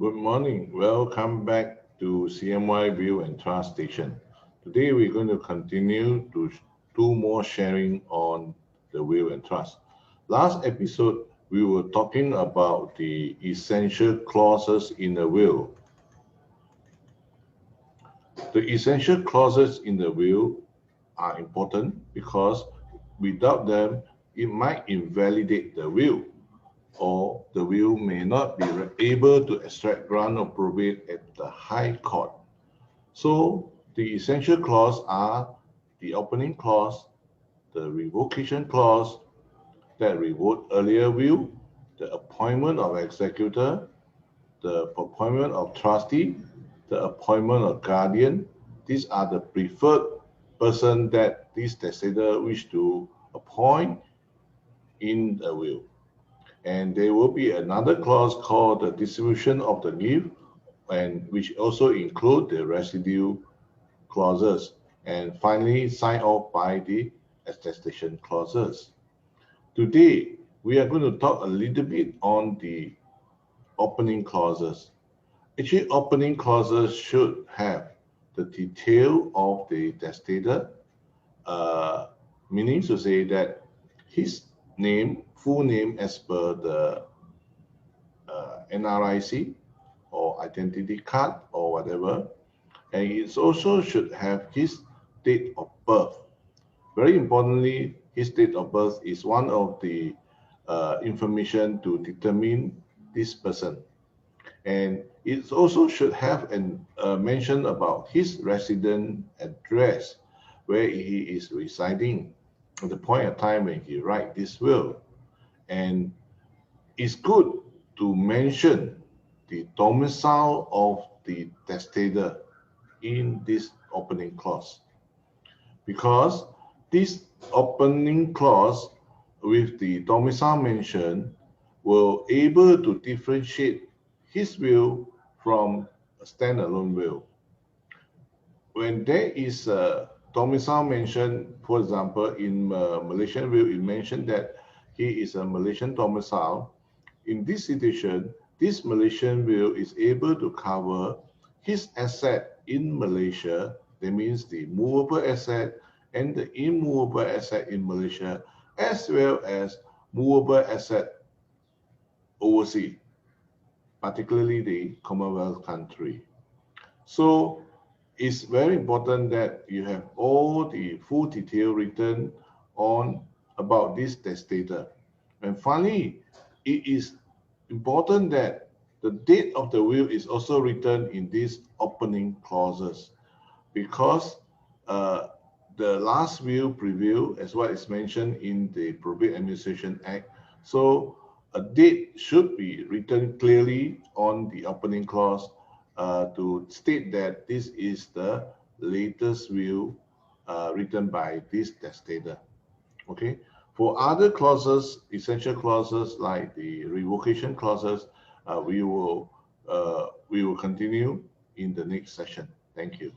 Good morning. Welcome back to CMY View and Trust Station. Today we're going to continue to do more sharing on the will and trust. Last episode we were talking about the essential clauses in the will. The essential clauses in the will are important because without them it might invalidate the will, or the will may not be able to extract grant or probate at the High Court. So the essential clause are the opening clause, the revocation clause that revoke earlier will, the appointment of executor, the appointment of trustee, the appointment of guardian. These are the preferred person that this testator wish to appoint in the will. And there will be another clause called the distribution of the gift, and which also include the residue clauses, and finally signed off by the attestation clauses. Today, we are going to talk a little bit on the opening clauses. Actually, opening clauses should have the detail of the testator, meaning to say that his name, full name as per the NRIC or identity card or whatever, and it also should have his date of birth. Very importantly, his date of birth is one of the information to determine this person. And it also should have a mention about his resident address, where he is residing at the point of time when he write this will. And it's good to mention the domicile of the testator in this opening clause, because this opening clause with the domicile mention will able to differentiate his will from a standalone will. When there is a domicile mention, for example, in Malaysian will, it mentioned that he is a Malaysian domicile. In this situation, this Malaysian will is able to cover his asset in Malaysia, that means the movable asset and the immovable asset in Malaysia, as well as movable asset overseas, particularly the Commonwealth country. So it's very important that you have all the full detail written on about this testator. And finally, it is important that the date of the will is also written in these opening clauses, because the last will prevail as what is mentioned in the Probate Administration Act. So a date should be written clearly on the opening clause to state that this is the latest will written by this testator. Okay. For other clauses, essential clauses like the revocation clauses, we will continue in the next session. Thank you.